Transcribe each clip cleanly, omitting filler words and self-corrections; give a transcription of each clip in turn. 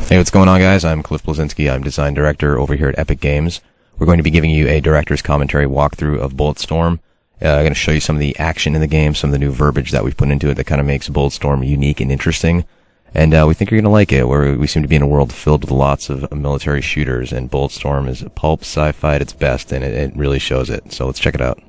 Hey, what's going on, guys? I'm Cliff Blazinski. I'm design director over here at Epic Games. We're going to be giving you a director's commentary walkthrough of Bulletstorm. I'm going to show you some of the action in the game, some of the new verbiage that we've put into it that kind of makes Bulletstorm unique and interesting. And we think you're going to like it. We seem to be in a world filled with lots of military shooters, and Bulletstorm is pulp sci-fi at its best, and it really shows it. So let's check it out.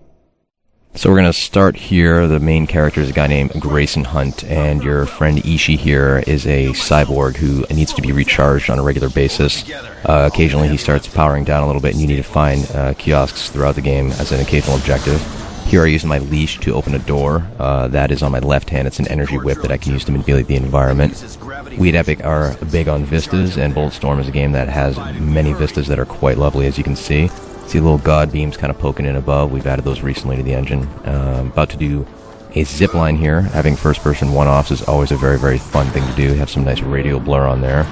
So we're going to start here. The main character is a guy named Grayson Hunt, and your friend Ishii here is a cyborg who needs to be recharged on a regular basis. Occasionally he starts powering down a little bit, and you need to find kiosks throughout the game as an occasional objective. Here I use my leash to open a door. That is on my left hand. It's an energy whip that I can use to manipulate the environment. We at Epic are big on vistas, and Bulletstorm is a game that has many vistas that are quite lovely, as you can see. See little god beams kind of poking in above. We've added those recently to the engine. About to do a zip line here. Having first-person one-offs is always a very, very fun thing to do. Have some nice radial blur on there.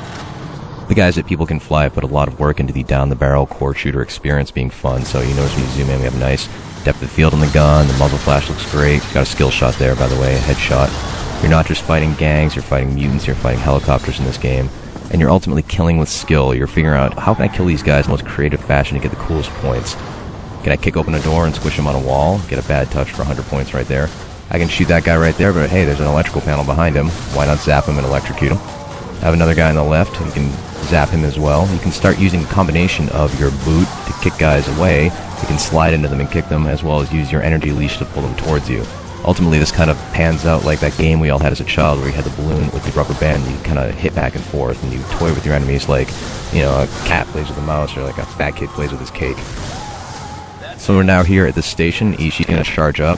The guys at People Can Fly have put a lot of work into the down-the-barrel core shooter experience being fun. So you notice when you zoom in, we have nice depth of field on the gun. The muzzle flash looks great. Got a skill shot there, by the way, a headshot. You're not just fighting gangs, you're fighting mutants, you're fighting helicopters in this game. And you're ultimately killing with skill. You're figuring out, how can I kill these guys in the most creative fashion to get the coolest points? Can I kick open a door and squish them on a wall? Get a bad touch for 100 points right there. I can shoot that guy right there, but hey, there's an electrical panel behind him. Why not zap him and electrocute him? I have another guy on the left, you can zap him as well. You can start using a combination of your boot to kick guys away. You can slide into them and kick them, as well as use your energy leash to pull them towards you. Ultimately, this kind of pans out like that game we all had as a child where you had the balloon with the rubber band, you kind of hit back and forth, and you toy with your enemies like, you know, a cat plays with a mouse, or like a fat kid plays with his cake. So we're now here at the station. Ishii's going to charge up.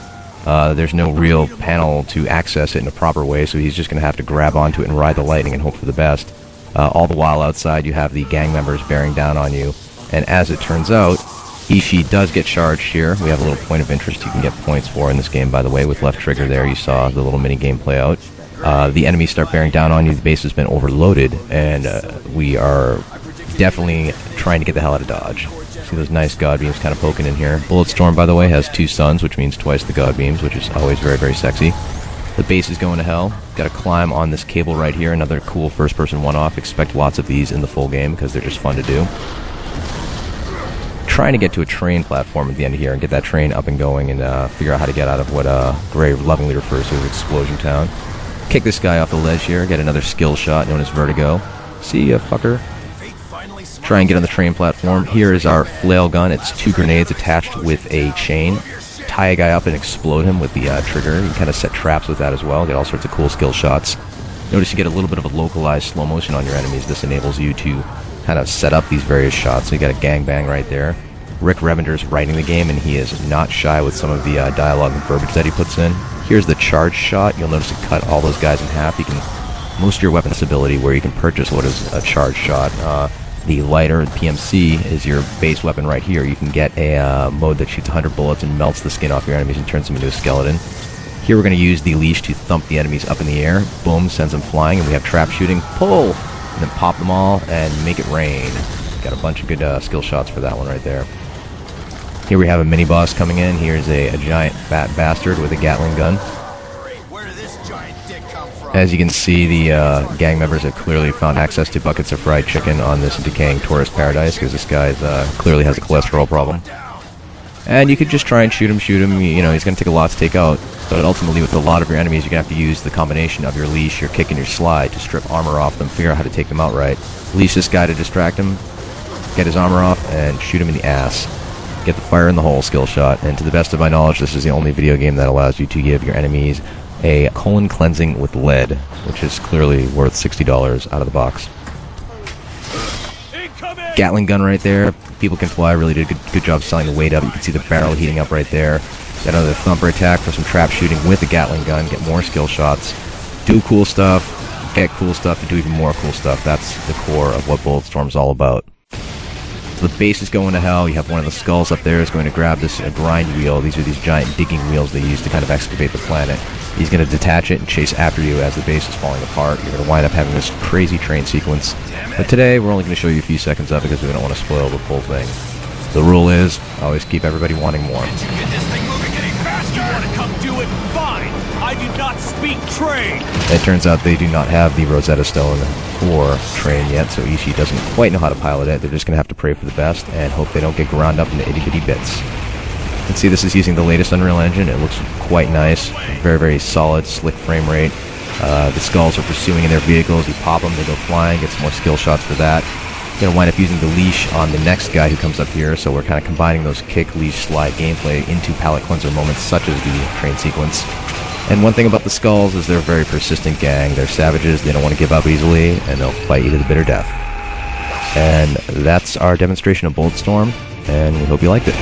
There's no real panel to access it in a proper way, so he's just going to have to grab onto it and ride the lightning and hope for the best. All the while outside, you have the gang members bearing down on you, and as it turns out, Ishii does get charged here. We have a little point of interest you can get points for in this game, by the way. With left trigger there, you saw the little mini-game play out. The enemies start bearing down on you. The base has been overloaded, and we are definitely trying to get the hell out of Dodge. See those nice god beams kind of poking in here. Bulletstorm, by the way, has 2 suns, which means twice the god beams, which is always very, very sexy. The base is going to hell. Got to climb on this cable right here. Another cool first-person one-off. Expect lots of these in the full game because they're just fun to do. Trying to get to a train platform at the end here and get that train up and going and figure out how to get out of what Gray lovingly refers to as Explosion Town. Kick this guy off the ledge here, get another skill shot known as Vertigo. See ya, fucker. Try and get on the train platform. Here is our flail gun. It's 2 grenades attached with a chain. Tie a guy up and explode him with the trigger. You can kind of set traps with that as well. Get all sorts of cool skill shots. Notice you get a little bit of a localized slow motion on your enemies. This enables you to kind of set up these various shots. So you got a gangbang right there. Rick Revender's writing the game, and he is not shy with some of the dialogue and verbiage that he puts in. Here's the charge shot. You'll notice it cut all those guys in half. You can most of your weapons ability where you can purchase what is a charge shot. The lighter, the PMC, is your base weapon right here. You can get a mode that shoots 100 bullets and melts the skin off your enemies and turns them into a skeleton. Here we're going to use the leash to thump the enemies up in the air. Boom, sends them flying, and we have trap shooting. Pull! And then pop them all and make it rain. Got a bunch of good skill shots for that one right there. Here we have a mini-boss coming in. Here's a giant fat bastard with a Gatling gun. As you can see, the gang members have clearly found access to buckets of fried chicken on this decaying tourist paradise because this guy clearly has a cholesterol problem. And you could just try and shoot him. You know, he's going to take a lot to take out. But ultimately, with a lot of your enemies, you're going to have to use the combination of your leash, your kick, and your slide to strip armor off them, figure out how to take them out right. Leash this guy to distract him, get his armor off, and shoot him in the ass. Get the fire in the hole skill shot. And to the best of my knowledge, this is the only video game that allows you to give your enemies a colon cleansing with lead, which is clearly worth $60 out of the box. Gatling gun right there. People Can Fly really did a good job selling the weight up. You can see the barrel heating up right there. Got another thumper attack for some trap shooting with the Gatling gun. Get more skill shots. Do cool stuff. Get cool stuff to do even more cool stuff. That's the core of what Bulletstorm's all about. So the base is going to hell. You have one of the skulls up there is going to grab this grind wheel. These are these giant digging wheels they use to kind of excavate the planet. He's going to detach it and chase after you as the base is falling apart. You're going to wind up having this crazy train sequence. But today, we're only going to show you a few seconds of it because we don't want to spoil the full thing. The rule is, always keep everybody wanting more. You want to come do it? Fine! I do not speak train! It turns out they do not have the Rosetta Stone for train yet, so Ishii doesn't quite know how to pilot it. They're just going to have to pray for the best and hope they don't get ground up into itty-bitty bits. You can see this is using the latest Unreal Engine. It looks quite nice. Very, very solid, slick frame rate. The skulls are pursuing in their vehicles. You pop them, they go flying, get some more skill shots for that. Going to wind up using the leash on the next guy who comes up here, so we're kind of combining those kick, leash, slide gameplay into palate cleanser moments such as the train sequence. And one thing about the skulls is they're a very persistent gang. They're savages, they don't want to give up easily, and they'll fight you to the bitter death. And that's our demonstration of Bulletstorm, and we hope you liked it.